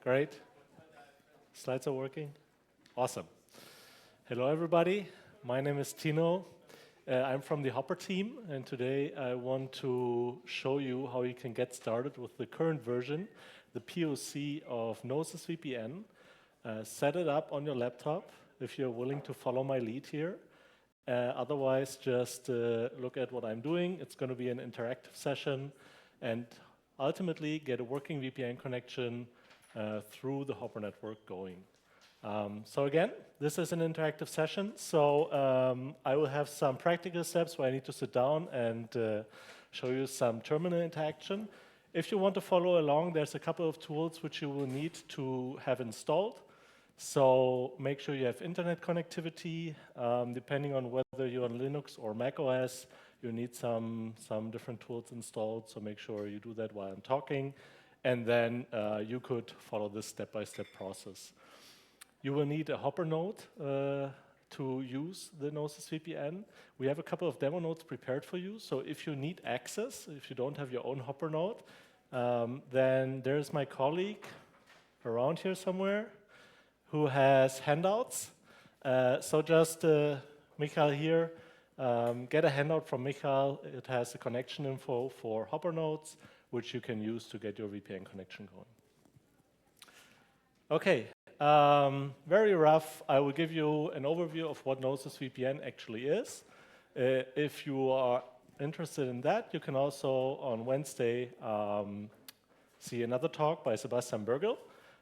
Great. Slides are working? Awesome. Hello, everybody. My name is Tino. I'm from the Hopper team, and today I want to show you how you can get started with the current version, the PoC of Gnosis VPN. Set it up on your laptop if you're willing to follow my lead here. Otherwise, just look at what I'm doing. It's going to be an interactive session, and ultimately get a working VPN connection through the Hopper network going. So again, this is an interactive session, so I will have some practical steps where I need to sit down and show you some terminal interaction. If you want to follow along, there's a couple of tools which you will need to have installed. So make sure you have internet connectivity. Depending on whether you're on Linux or Mac OS, you need some different tools installed, so make sure you do that while I'm talking. And then you could follow this step-by-step process. You will need a Hopper node to use the Gnosis VPN. We have a couple of demo nodes prepared for you, so if you need access, if you don't have your own Hopper node, then there's my colleague around here somewhere who has handouts. So just Michael here, get a handout from Michael. It has the connection info for Hopper nodes, which you can use to get your VPN connection going. Okay, very rough. I will give you an overview of what Gnosis VPN actually is. If you are interested in that, you can also on Wednesday see another talk by Sebastian Bergel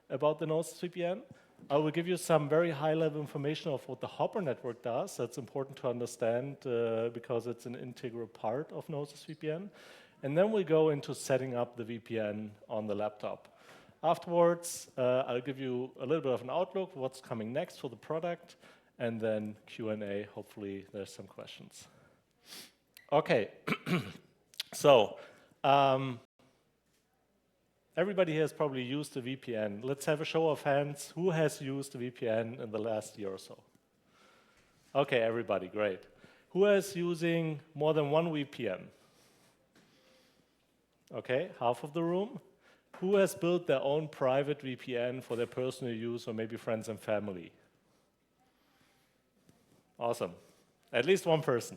about the Gnosis VPN. I will give you some very high-level information of what the Hopper network does. That's important to understand because it's an integral part of Gnosis VPN. And then we'll go into setting up the VPN on the laptop. Afterwards, I'll give you a little bit of an outlook, what's coming next for the product, and then Q&A. Hopefully, there's some questions. Okay, so everybody here has probably used a VPN. Let's have a show of hands. Who has used a VPN in the last year or so? Okay, everybody, great. Who is using more than one VPN? Okay, half of the room. Who has built their own private VPN for their personal use or maybe friends and family? Awesome. At least one person.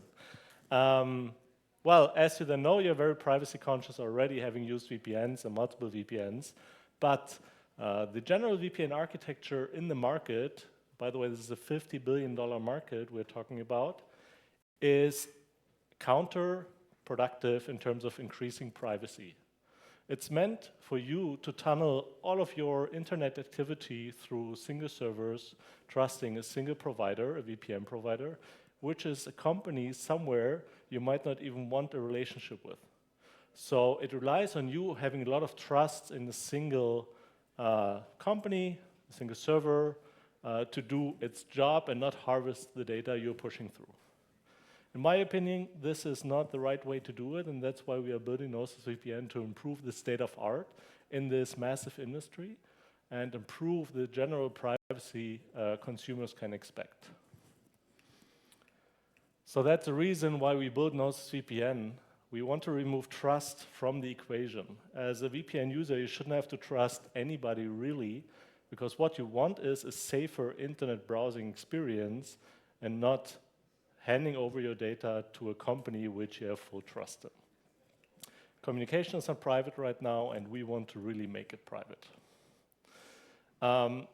Well, as you then know, you're very privacy conscious already, having used VPNs and multiple VPNs. But the general VPN architecture in the market, by the way, this is a $50 billion market we're talking about, is counterproductive in terms of increasing privacy. It's meant for you to tunnel all of your internet activity through single servers, trusting a single provider, a VPN provider, which is a company somewhere you might not even want a relationship with. So it relies on you having a lot of trust in a single company, a single server, to do its job and not harvest the data you're pushing through. In my opinion, this is not the right way to do it, and that's why we are building Gnosis VPN to improve the state of art in this massive industry and improve the general privacy consumers can expect. So that's the reason why we build Gnosis VPN. We want to remove trust from the equation. As a VPN user, you shouldn't have to trust anybody really, because what you want is a safer internet browsing experience and not handing over your data to a company which you have full trust in. Communications are private right now, and we want to really make it private. On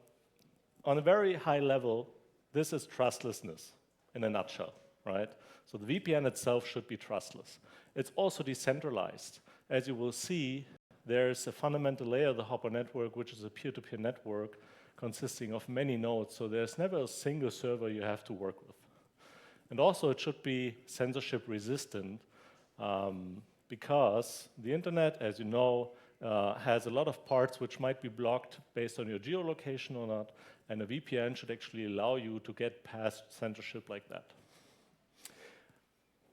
a very high level, this is trustlessness in a nutshell. Right? So the VPN itself should be trustless. It's also decentralized. As you will see, there's a fundamental layer of the Hopper network, which is a peer-to-peer network consisting of many nodes. So there's never a single server you have to work with. And also, it should be censorship resistant because the internet, as you know, has a lot of parts which might be blocked based on your geolocation or not. And a VPN should actually allow you to get past censorship like that.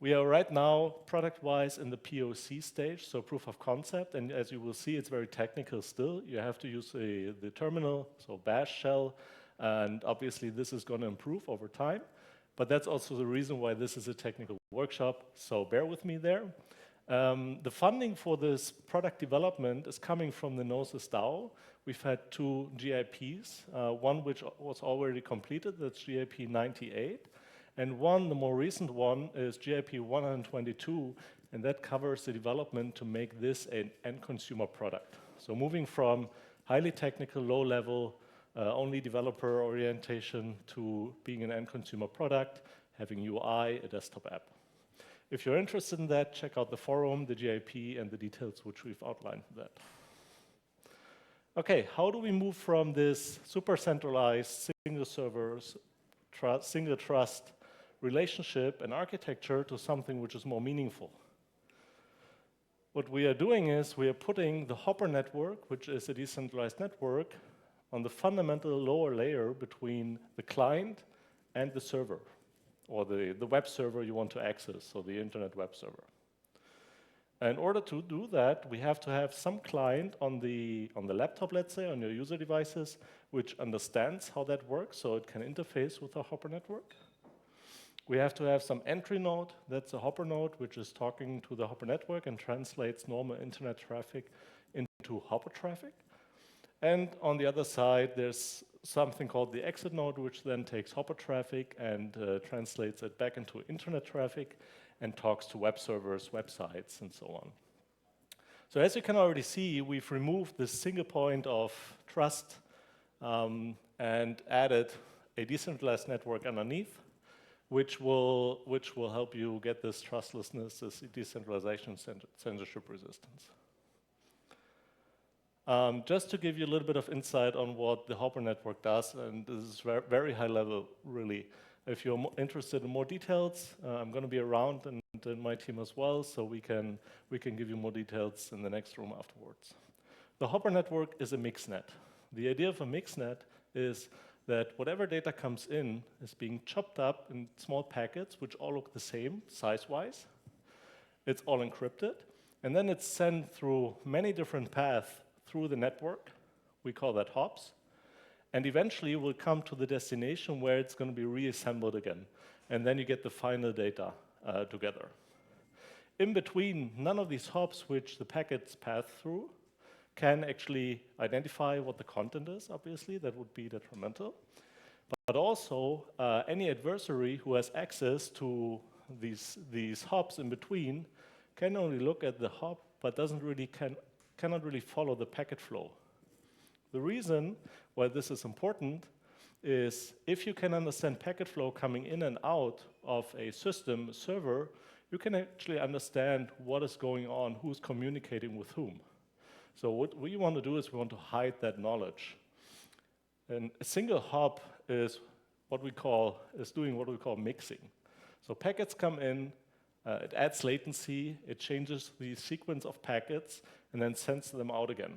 We are right now, product-wise, in the PoC stage, so proof of concept. And as you will see, it's very technical still. You have to use the terminal, so bash shell. And obviously, this is going to improve over time. But that's also the reason why this is a technical workshop, so bear with me there. The funding for this product development is coming from the Gnosis DAO. We've had 2 GIPs, one which was already completed, that's GIP 98, and one, the more recent one, is GIP 122, and that covers the development to make this an end consumer product. So moving from highly technical, low level, only developer orientation to being an end consumer product, having UI, a desktop app. If you're interested in that, check out the forum, the GIP, and the details which we've outlined in that. Okay, how do we move from this super centralized, single servers, single trust relationship and architecture to something which is more meaningful? What we are doing is we are putting the Hopper network, which is a decentralized network, on the fundamental lower layer between the client and the server, or the web server you want to access, so the internet web server. In order to do that, we have to have some client on the laptop, let's say, on your user devices, which understands how that works, so it can interface with the Hopper network. We have to have some entry node, that's a Hopper node, which is talking to the Hopper network and translates normal internet traffic into Hopper traffic. And on the other side, there's something called the exit node, which then takes Hopper traffic and translates it back into internet traffic and talks to web servers, websites, and so on. So as you can already see, we've removed this single point of trust and added a decentralized network underneath, which will help you get this trustlessness, this decentralization, censorship resistance. Just to give you a little bit of insight on what the Hopper network does, and this is very high level, really. If you're interested in more details, I'm going to be around and my team as well, so we can give you more details in the next room afterwards. The Hopper network is a mixnet. The idea of a mixnet is that whatever data comes in is being chopped up in small packets, which all look the same size-wise. It's all encrypted, and then it's sent through many different paths through the network. We call that hops. And eventually we'll come to the destination where it's going to be reassembled again. And then you get the final data together. In between, none of these hops which the packets pass through can actually identify what the content is, obviously. That would be detrimental. But also, any adversary who has access to these hops in between can only look at the hop, but cannot really follow the packet flow. The reason why this is important is if you can understand packet flow coming in and out of a system, a server, you can actually understand what is going on, who's communicating with whom. So what we want to do is we want to hide that knowledge. And a single hop is doing what we call mixing. So packets come in, it adds latency, it changes the sequence of packets, and then sends them out again.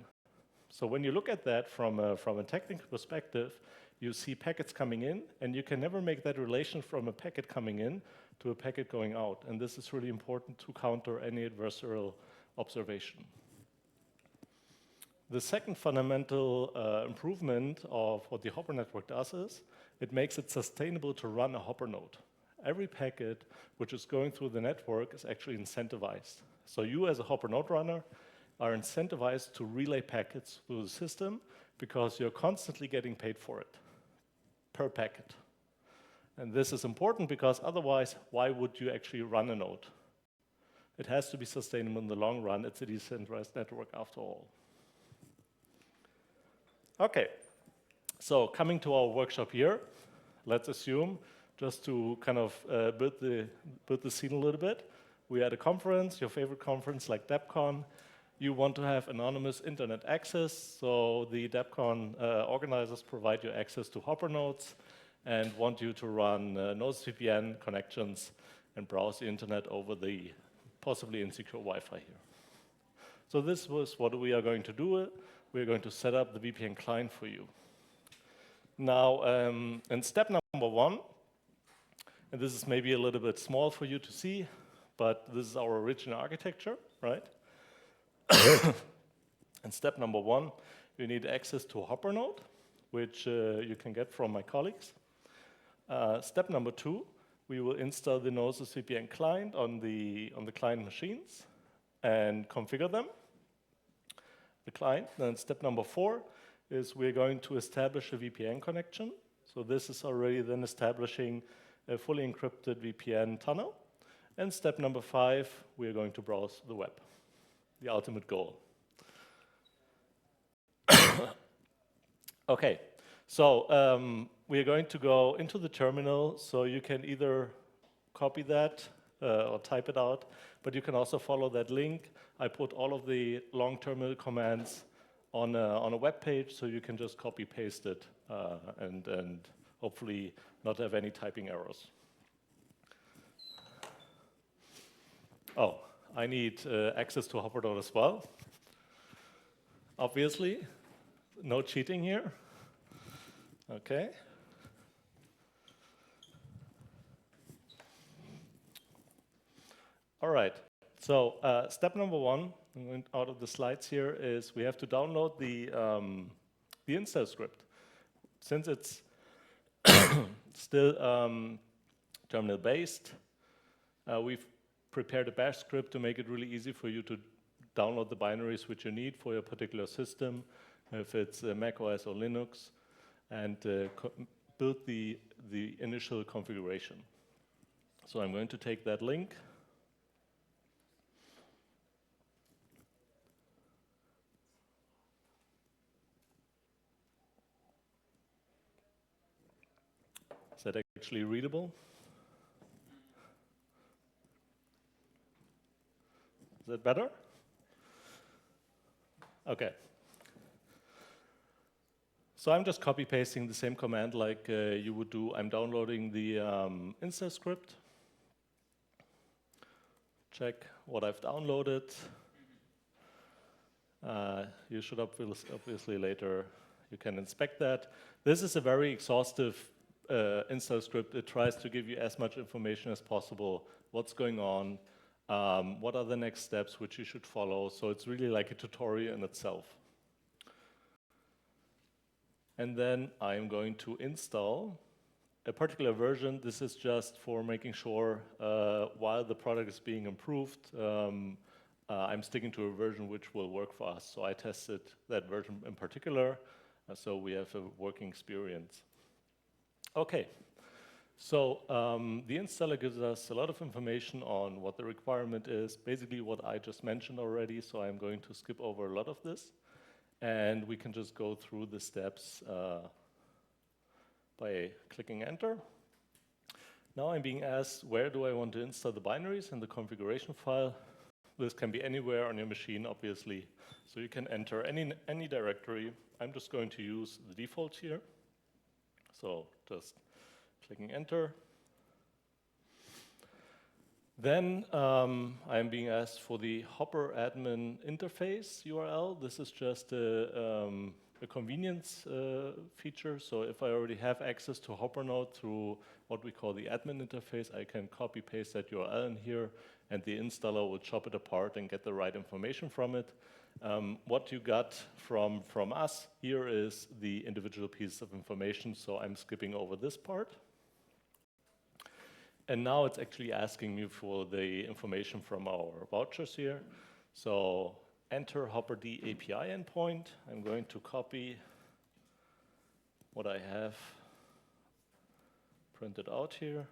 So when you look at that from a technical perspective, you see packets coming in, and you can never make that relation from a packet coming in to a packet going out. And this is really important to counter any adversarial observation. The second fundamental improvement of what the Hopper network does is it makes it sustainable to run a Hopper node. Every packet which is going through the network is actually incentivized. So you as a Hopper node runner are incentivized to relay packets through the system because you're constantly getting paid for it, per packet. And this is important because otherwise, why would you actually run a node? It has to be sustainable in the long run. It's a decentralized network after all. Okay, so coming to our workshop here, let's assume, just to kind of build the scene a little bit, we're at a conference, your favorite conference like DappCon. You want to have anonymous internet access, so the DappCon organizers provide you access to Hopper nodes and want you to run Node VPN connections and browse the internet over the possibly insecure Wi-Fi here. So this was what we are going to do. We're going to set up the VPN client for you. Now, in step number one, and this is maybe a little bit small for you to see, but this is our original architecture, right? And step number one, you need access to a Hopper node, which you can get from my colleagues. Step number two, we will install the Gnosis VPN client on the client machines. and configure them, the client. Then step number 4 is we're going to establish a VPN connection. So this is already then establishing a fully encrypted VPN tunnel. And step number 5, we're going to browse the web, the ultimate goal. Okay, so we're going to go into the terminal, so you can either copy that or type it out, but you can also follow that link. I put all of the long terminal commands on a web page, so you can just copy paste it and hopefully not have any typing errors. Oh, I need access to Hoppernode as well. Obviously, no cheating here. Okay. All right. So step number 1, I'm going out of the slides here, is we have to download the install script. Since it's still terminal-based, we've prepared a bash script to make it really easy for you to download the binaries which you need for your particular system, if it's Mac OS or Linux, and build the initial configuration. So I'm going to take that link. Is that actually readable? Is that better? Okay. So I'm just copy pasting the same command like you would do. I'm downloading the install script. Check what I've downloaded. You should obviously later, you can inspect that. This is a very exhaustive install script. It tries to give you as much information as possible, what's going on, what are the next steps which you should follow. So it's really like a tutorial in itself. And then I'm going to install a particular version. This is just for making sure while the product is being improved, I'm sticking to a version which will work for us. So I tested that version in particular, so we have a working experience. Okay, so the installer gives us a lot of information on what the requirement is, basically what I just mentioned already, so I'm going to skip over a lot of this. And we can just go through the steps by clicking enter. Now I'm being asked, where do I want to install the binaries in the configuration file? This can be anywhere on your machine, obviously. So you can enter any directory. I'm just going to use the default here. So just clicking enter. Then I'm being asked for the Hopper admin interface URL. This is just a convenience feature. So if I already have access to Hoppernode through what we call the admin interface, I can copy paste that URL in here, and the installer will chop it apart and get the right information from it. What you got from us here is the individual pieces of information, so I'm skipping over this part. And now it's actually asking me for the information from our vouchers here. So enter Hopper-D API endpoint. I'm going to copy what I have printed out here.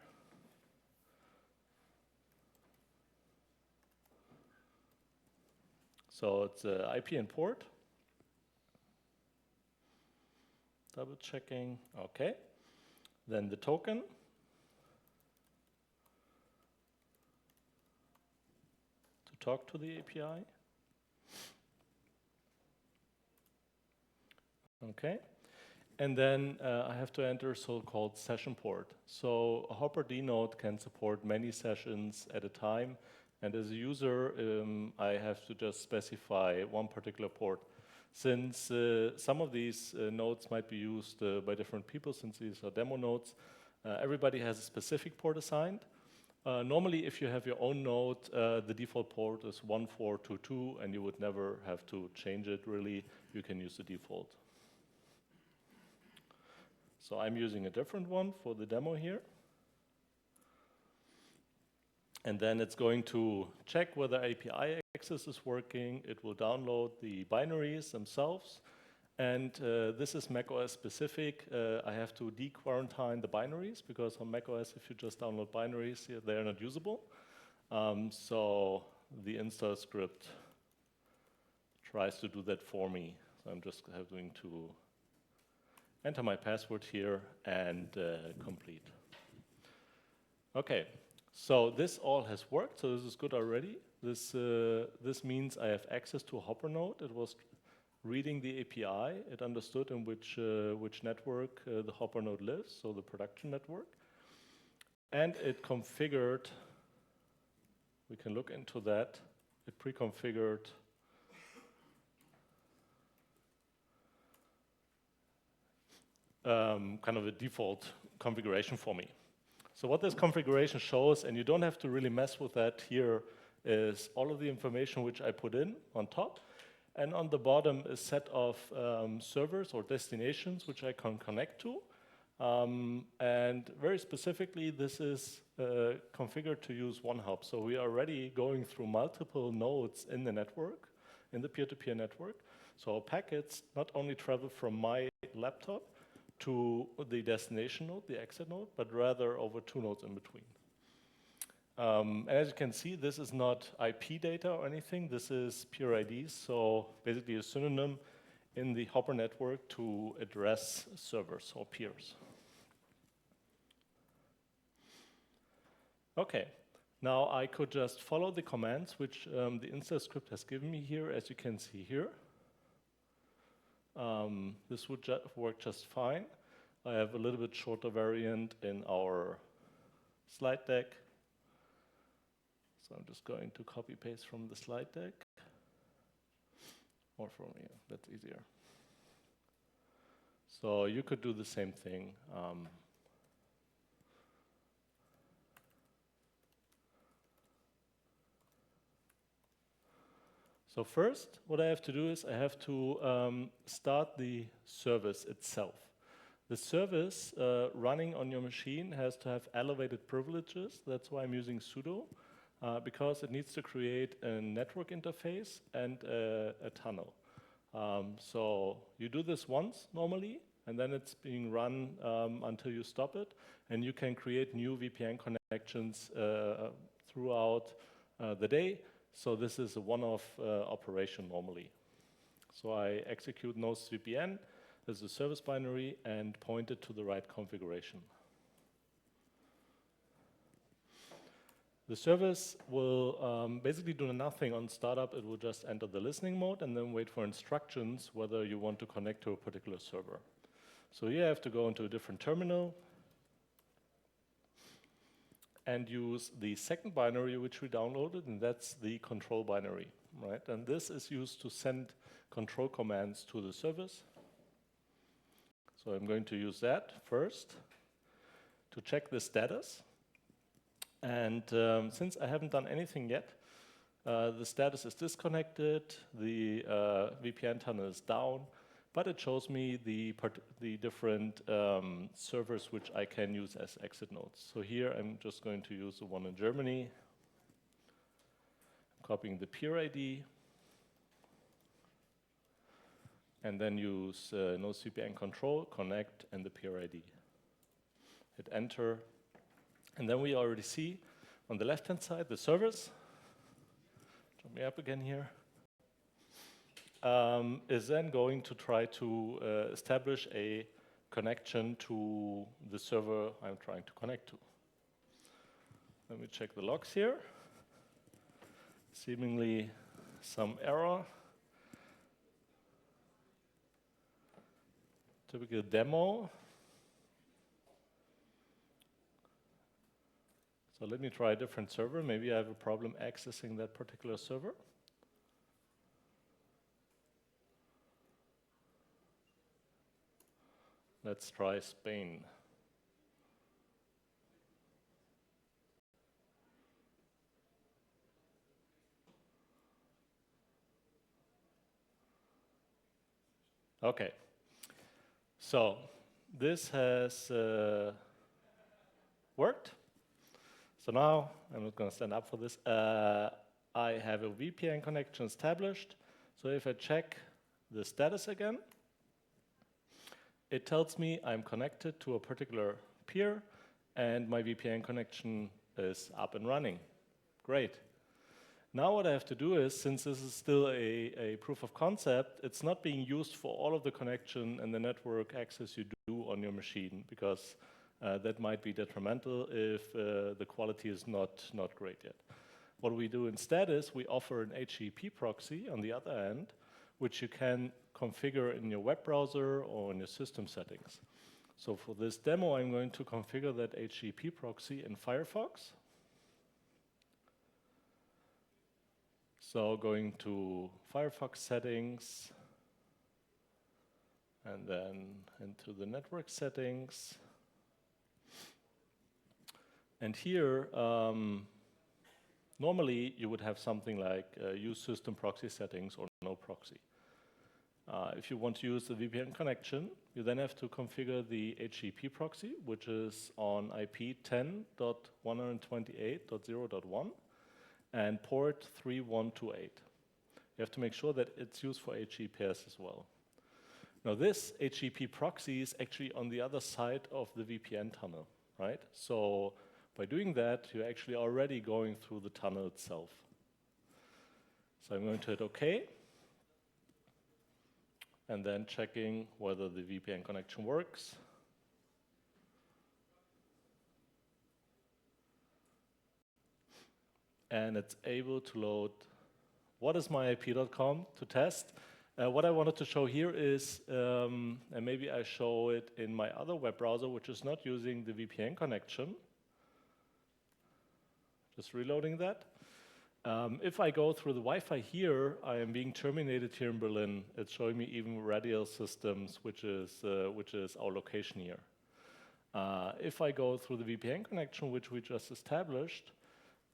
So it's IP and port. Double checking, okay. Then the token. Talk to the API. Okay. And then I have to enter so-called session port. So a Hopper-D node can support many sessions at a time. And as a user, I have to just specify one particular port. Since some of these nodes might be used by different people, since these are demo nodes, everybody has a specific port assigned. Normally, if you have your own node, the default port is 1422, and you would never have to change it, really. You can use the default. So I'm using a different one for the demo here. And then it's going to check whether API access is working. It will download the binaries themselves. And this is macOS specific. I have to de-quarantine the binaries because on macOS, if you just download binaries, they are not usable. So the install script tries to do that for me. So I'm just having to enter my password here and complete. Okay, so this all has worked. So this is good already. This means I have access to a Hopper node. It was reading the API. It understood in which network the Hopper node lives, so the production network. And it configured, we can look into that, it pre-configured kind of a default configuration for me. So what this configuration shows, and you don't have to really mess with that here, is all of the information which I put in on top. And on the bottom, a set of servers or destinations which I can connect to. And very specifically, this is configured to use one hub. So we are already going through multiple nodes in the network, in the peer-to-peer network. So our packets not only travel from my laptop to the destination node, the exit node, but rather over two nodes in between. And as you can see, this is not IP data or anything. This is peer IDs, so basically a synonym in the Hopper network to address servers or peers. Okay, now I could just follow the commands which the install script has given me here, as you can see here. This would work just fine. I have a little bit shorter variant in our slide deck. So I'm just going to copy paste from the slide deck. Or from here, that's easier. So you could do the same thing. So first, what I have to do is I have to start the service itself. The service running on your machine has to have elevated privileges. That's why I'm using sudo, because it needs to create a network interface and a tunnel. So you do this once normally, and then it's being run until you stop it. And you can create new VPN connections throughout the day. So this is a one-off operation normally. So I execute nose VPN as a service binary and point it to the right configuration. The service will basically do nothing on startup. It will just enter the listening mode and then wait for instructions whether you want to connect to a particular server. So here I have to go into a different terminal and use the second binary which we downloaded, and that's the control binary, right? And this is used to send control commands to the service. So I'm going to use that first to check the status. And since I haven't done anything yet, the status is disconnected, the VPN tunnel is down, but it shows me the different servers which I can use as exit nodes. So here I'm just going to use the one in Germany, copying the peer ID, and then use nose VPN control, connect, and the peer ID. Hit enter, and then we already see on the left-hand side the servers. Jump me up again here. Is then going to try to establish a connection to the server I'm trying to connect to. Let me check the logs here. Seemingly some error. Typical demo. So let me try a different server. Maybe I have a problem accessing that particular server. Let's try Spain. Okay. So this has worked. So now, I'm not going to stand up for this, I have a VPN connection established. So if I check the status again, it tells me I'm connected to a particular peer and my VPN connection is up and running. Great. Now what I have to do is, since this is still a proof of concept, it's not being used for all of the connection and the network access you do on your machine, because that might be detrimental if the quality is not great yet. What we do instead is we offer an HTTP proxy on the other end, which you can configure in your web browser or in your system settings. So for this demo, I'm going to configure that HTTP proxy in Firefox. So going to Firefox settings, and then into the network settings. And here, normally you would have something like use system proxy settings or no proxy. If you want to use the VPN connection, you then have to configure the HTTP proxy, which is on IP 10.128.0.1 and port 3128. You have to make sure that it's used for HTTPS as well. Now this HTTP proxy is actually on the other side of the VPN tunnel, right? So by doing that, you're actually already going through the tunnel itself. So I'm going to hit OK, and then checking whether the VPN connection works. And it's able to load whatismyip.com to test. What I wanted to show here is, and maybe I show it in my other web browser, which is not using the VPN connection. Just reloading that. If I go through the Wi-Fi here, I am being terminated here in Berlin. It's showing me even radial systems, which is our location here. If I go through the VPN connection, which we just established,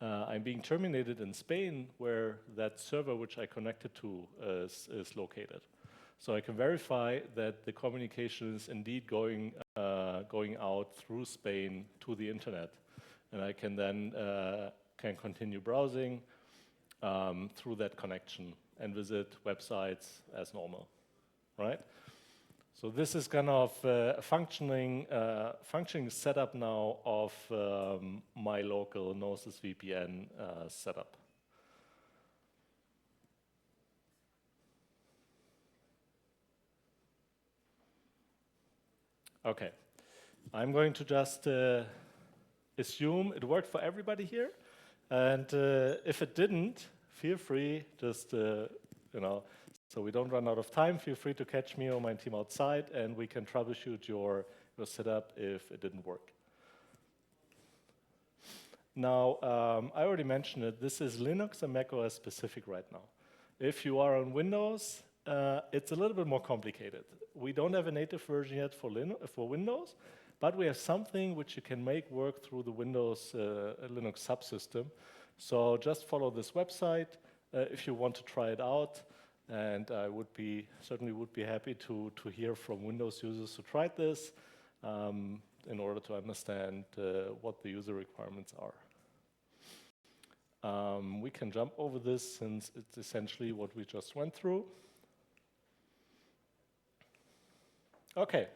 I'm being terminated in Spain, where that server which I connected to is located. So I can verify that the communication is indeed going out through Spain to the internet, and I can then can continue browsing through that connection and visit websites as normal, right? So this is kind of a functioning setup now of my local Gnosis VPN setup. Okay, I'm going to just assume it worked for everybody here, and if it didn't, feel free, just so we don't run out of time, feel free to catch me or my team outside, and we can troubleshoot your setup if it didn't work. Now, I already mentioned it, this is Linux and macOS specific right now. If you are on Windows, it's a little bit more complicated. We don't have a native version yet for Windows, but we have something which you can make work through the Windows Linux subsystem. So just follow this website if you want to try it out. And I certainly would be happy to hear from Windows users who tried this in order to understand what the user requirements are. We can jump over this since it's essentially what we just went through. Okay.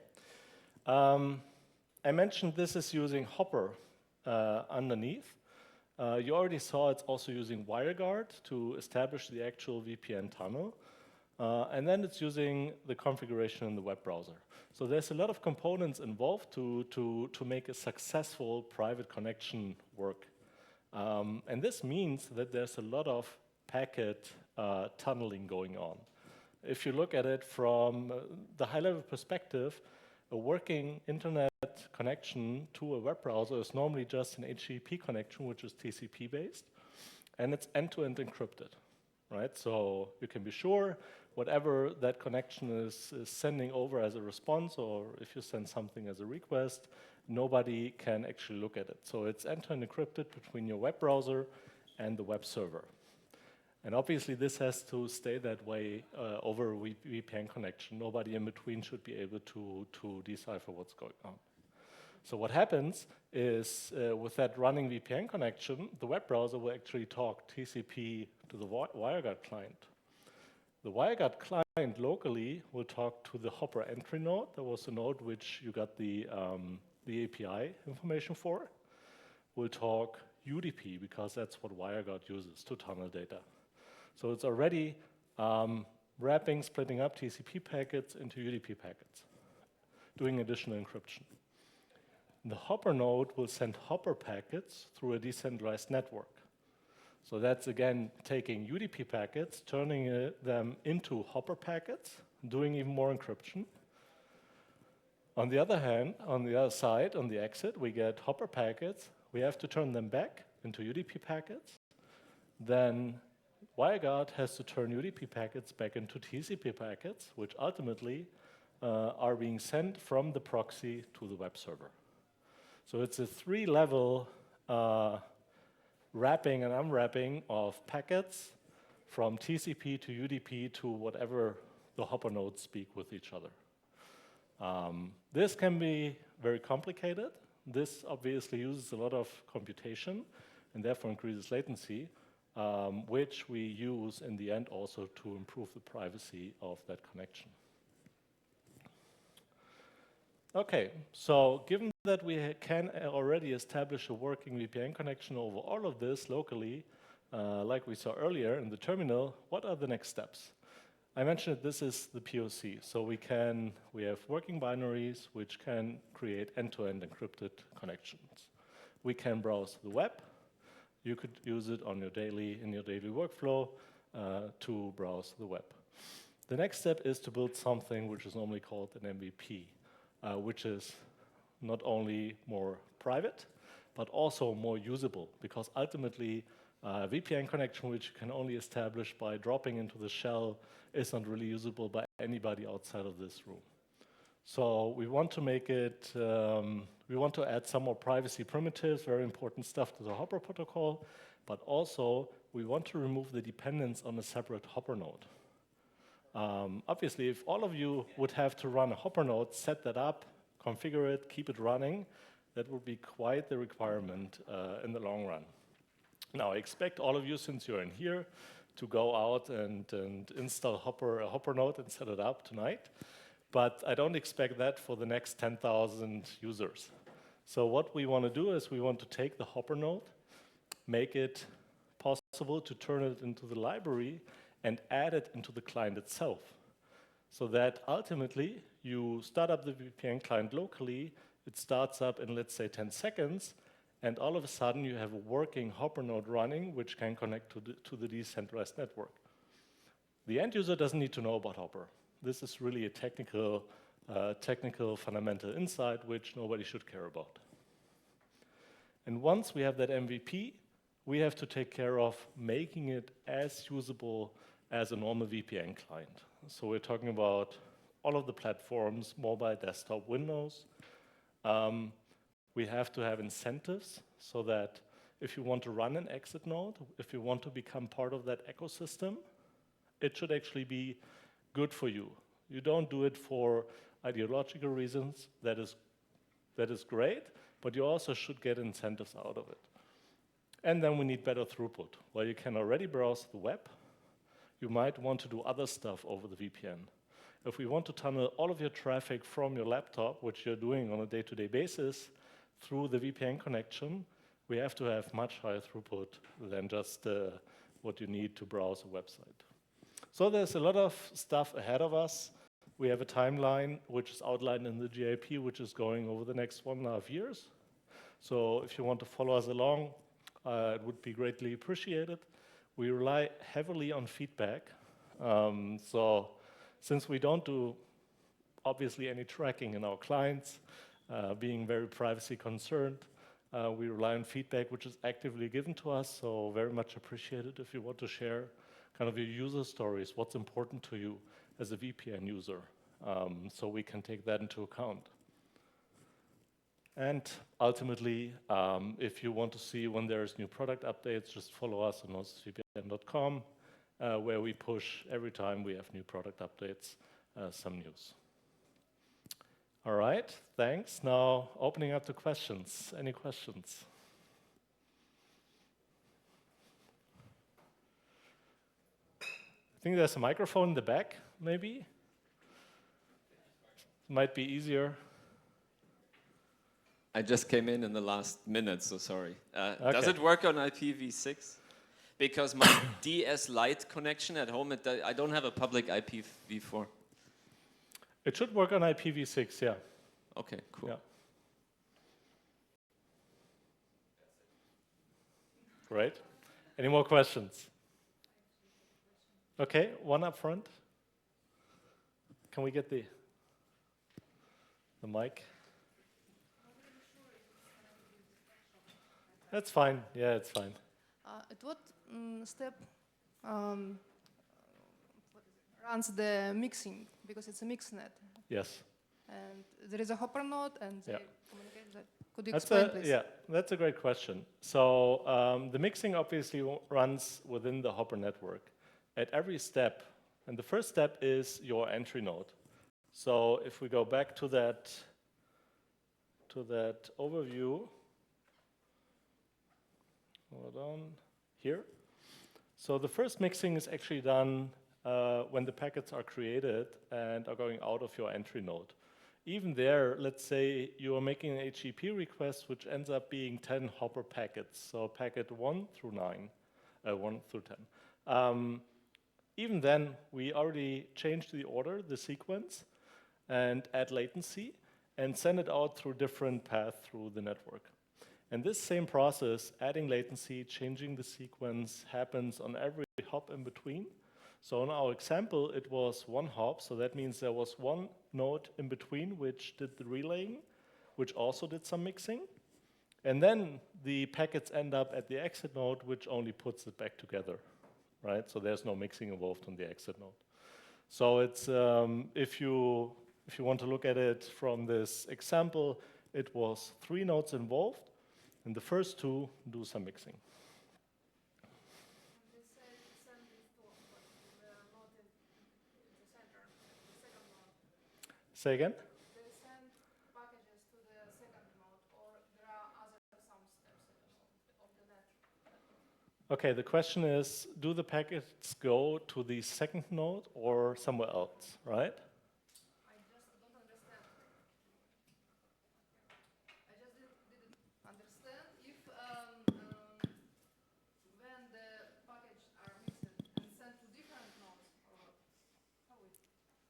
I mentioned this is using Hopper underneath. You already saw it's also using WireGuard to establish the actual VPN tunnel. And then it's using the configuration in the web browser. So there's a lot of components involved to make a successful private connection work. And this means that there's a lot of packet tunneling going on. If you look at it from the high-level perspective, a working internet connection to a web browser is normally just an HTTP connection, which is TCP-based, and it's end-to-end encrypted, right? So you can be sure whatever that connection is sending over as a response, or if you send something as a request, nobody can actually look at it. So it's end-to-end encrypted between your web browser and the web server. And obviously, this has to stay that way over a VPN connection. Nobody in between should be able to decipher what's going on. So what happens is with that running VPN connection, the web browser will actually talk TCP to the WireGuard client. The WireGuard client locally will talk to the Hopper entry node. That was the node which you got the API information for. We'll talk UDP because that's what WireGuard uses to tunnel data. So it's already wrapping, splitting up TCP packets into UDP packets, doing additional encryption. The Hopper node will send Hopper packets through a decentralized network. So that's, again, taking UDP packets, turning them into Hopper packets, doing even more encryption. On the other hand, on the other side, on the exit, we get Hopper packets. We have to turn them back into UDP packets. Then WireGuard has to turn UDP packets back into TCP packets, which ultimately are being sent from the proxy to the web server. So it's a three-level wrapping and unwrapping of packets from TCP to UDP to whatever the Hopper nodes speak with each other. This can be very complicated. This obviously uses a lot of computation and therefore increases latency, which we use in the end also to improve the privacy of that connection. Okay, so given that we can already establish a working VPN connection over all of this locally, like we saw earlier in the terminal, what are the next steps? I mentioned that this is the PoC, so we have working binaries which can create end-to-end encrypted connections. We can browse the web. You could use it on in your daily workflow to browse the web. The next step is to build something which is normally called an MVP, which is not only more private, but also more usable, because ultimately a VPN connection which you can only establish by dropping into the shell is not really usable by anybody outside of this room. So we want to make it, we want to add some more privacy primitives, very important stuff to the Hopper protocol, but also we want to remove the dependence on a separate Hopper node. Obviously, if all of you would have to run a Hopper node, set that up, configure it, keep it running, that would be quite the requirement in the long run. Now, I expect all of you, since you're in here, to go out and install a Hopper node and set it up tonight. But I don't expect that for the next 10,000 users. So what we want to do is we want to take the Hopper node, make it possible to turn it into the library and add it into the client itself. So that ultimately you start up the VPN client locally, it starts up in, let's say, 10 seconds, and all of a sudden you have a working Hopper node running which can connect to the decentralized network. The end user doesn't need to know about Hopper. This is really a technical fundamental insight which nobody should care about. And once we have that MVP, we have to take care of making it as usable as a normal VPN client. So we're talking about all of the platforms, mobile, desktop, Windows. We have to have incentives so that if you want to run an exit node, if you want to become part of that ecosystem, it should actually be good for you. You don't do it for ideological reasons. That is great, but you also should get incentives out of it. And then we need better throughput. While you can already browse the web, you might want to do other stuff over the VPN. If we want to tunnel all of your traffic from your laptop, which you're doing on a day-to-day basis, through the VPN connection, we have to have much higher throughput than just what you need to browse a website. So there's a lot of stuff ahead of us. We have a timeline which is outlined in the GIP, which is going over the next 1.5 years. So if you want to follow us along, it would be greatly appreciated. We rely heavily on feedback. So since we don't do, obviously, any tracking in our clients, being very privacy concerned, we rely on feedback which is actively given to us, so very much appreciated if you want to share kind of your user stories, what's important to you as a VPN user, so we can take that into account. And ultimately, if you want to see when there's new product updates, just follow us on hostvpn.com, where we push every time we have new product updates, some news. All right, thanks. Now opening up to questions. Any questions? I think there's a microphone in the back, maybe. Might be easier. I just came in the last minute, so sorry. Okay. Does it work on IPv6? Because my DS Lite connection at home, I don't have a public IPv4. It should work on IPv6, yeah. Okay, cool. Yeah. Great. Any more questions? Okay, one up front. Can we get the mic? That's fine. Yeah, it's fine. At what step runs the mixing? Because it's a mixnet. Yes. And there is a hopper node, and they Yeah. communicate that. Could you explain, please? Yeah, that's a great question. So the mixing obviously runs within the Hopper network at every step. And the first step is your entry node. So if we go back to that overview, hold on, here. So the first mixing is actually done when the packets are created and are going out of your entry node. Even there, let's say you are making an HTTP request which ends up being 10 Hopper packets, so packet 1 through 10. Even then, we already changed the order, the sequence, and add latency, and send it out through different paths through the network. And this same process, adding latency, changing the sequence, happens on every hop in between. So in our example, it was one hop, so that means there was one node in between which did the relaying, which also did some mixing. And then the packets end up at the exit node, which only puts it back together, right? So there's no mixing involved on the exit node. So it's, if you want to look at it from this example, it was 3 nodes involved, and the first 2 do some mixing. Say again? They send packages to the second node, or there are some steps of the network? Okay, the question is, do the packets go to the second node or somewhere else, right? I just don't understand. I just didn't understand if when the packages are mixed and sent to different nodes, or how it?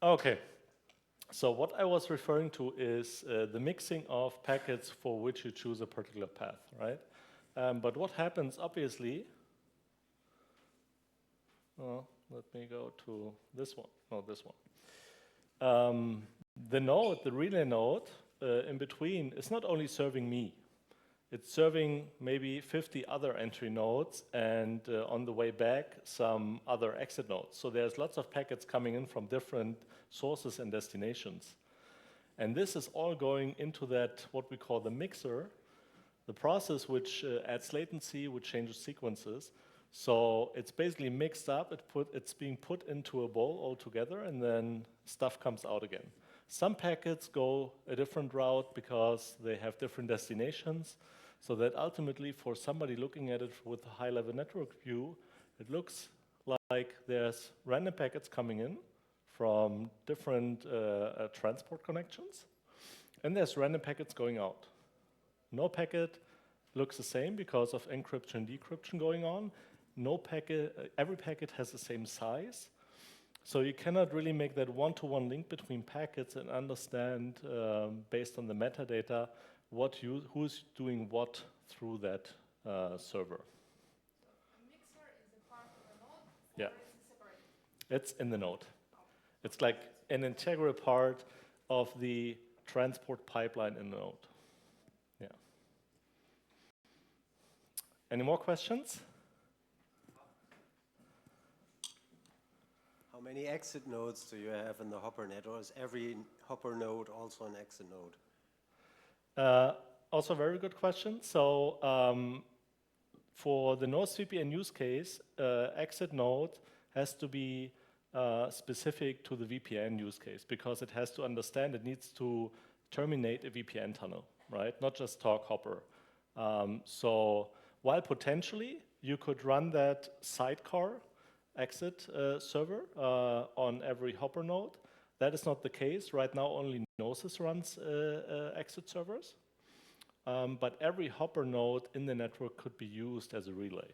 Okay. So what I was referring to is the mixing of packets for which you choose a particular path, right? But what happens, obviously, let me go to this one, no, this one. The node, the relay node, in between is not only serving me, it's serving maybe 50 other entry nodes, and on the way back, some other exit nodes. So there's lots of packets coming in from different sources and destinations. And this is all going into that, what we call the mixer, the process which adds latency, which changes sequences. So it's basically mixed up, it's being put into a bowl altogether, and then stuff comes out again. Some packets go a different route because they have different destinations, so that ultimately for somebody looking at it with a high-level network view, it looks like there's random packets coming in from different transport connections, and there's random packets going out. No packet looks the same because of encryption and decryption going on. No packet, every packet has the same size, so you cannot really make that one-to-one link between packets and understand, based on the metadata, who's doing what through that server. A mixer is a part of a node, or Yeah. is it separate? It's in the node. It's like an integral part of the transport pipeline in the node. Yeah. Any more questions? How many exit nodes do you have in the Hopper net, or is every Hopper node also an exit node? Also a very good question. So for the Node VPN use case, exit node has to be specific to the VPN use case because it has to understand, it needs to terminate a VPN tunnel, right? Not just talk hopper. So while potentially you could run that sidecar exit server on every hopper node, that is not the case. Right now, only Gnosis runs exit servers. But every hopper node in the network could be used as a relay.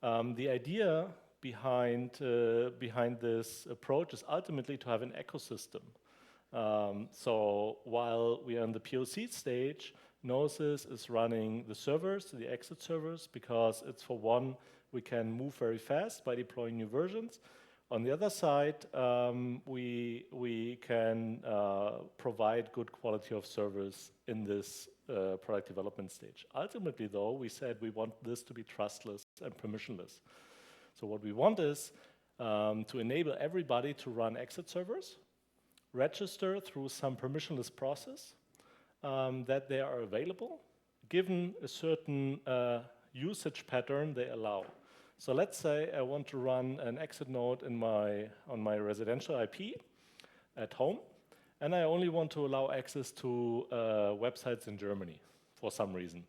The idea behind this approach is ultimately to have an ecosystem. So while we are in the PoC stage, Gnosis is running the servers, the exit servers, because it's, for one, we can move very fast by deploying new versions. On the other side, we can provide good quality of service in this product development stage. Ultimately, though, we said we want this to be trustless and permissionless. So what we want is to enable everybody to run exit servers, register through some permissionless process, that they are available, given a certain usage pattern they allow. So let's say I want to run an exit node on my residential IP at home, and I only want to allow access to websites in Germany for some reason.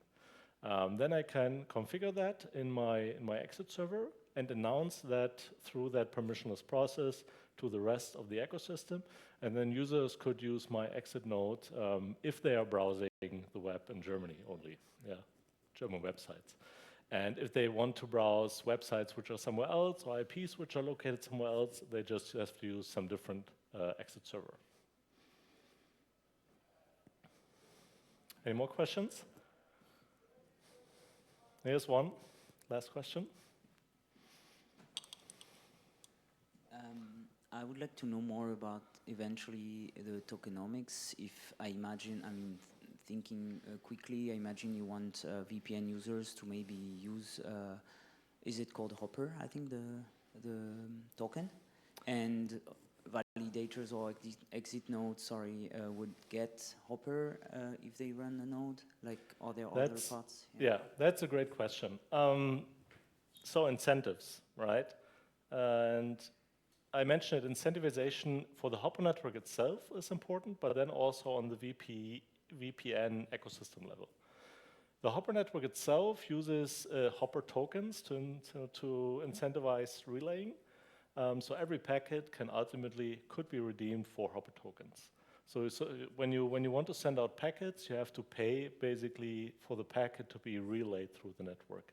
Then I can configure that in my exit server and announce that through that permissionless process to the rest of the ecosystem, and then users could use my exit node if they are browsing the web in Germany only, German websites. And if they want to browse websites which are somewhere else or IPs which are located somewhere else, they just have to use some different exit server. Any more questions? Here's one. Last question. I would like to know more about eventually the tokenomics. If I imagine, I'm thinking quickly, I imagine you want VPN users to maybe use, is it called Hopper, I think, the token? And validators or exit nodes, sorry, would get Hopper if they run a node? Like, are there other parts? Yeah, that's a great question. So incentives, right? And I mentioned that incentivization for the Hopper network itself is important, but then also on the VPN ecosystem level. The Hopper network itself uses Hopper tokens to incentivize relaying. So every packet could be redeemed for Hopper tokens. So when you want to send out packets, you have to pay basically for the packet to be relayed through the network.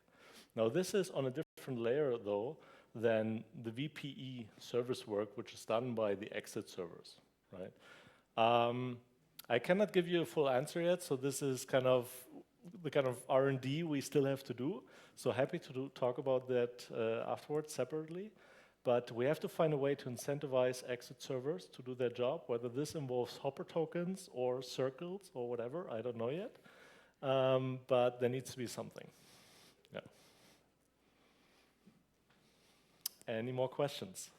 Now this is on a different layer though than the VPE service work, which is done by the exit servers, right? I cannot give you a full answer yet, so this is kind of the kind of R&D we still have to do. So happy to talk about that afterwards separately. But we have to find a way to incentivize exit servers to do their job, whether this involves Hopper tokens or circles or whatever, I don't know yet. But there needs to be something. Yeah. Any more questions?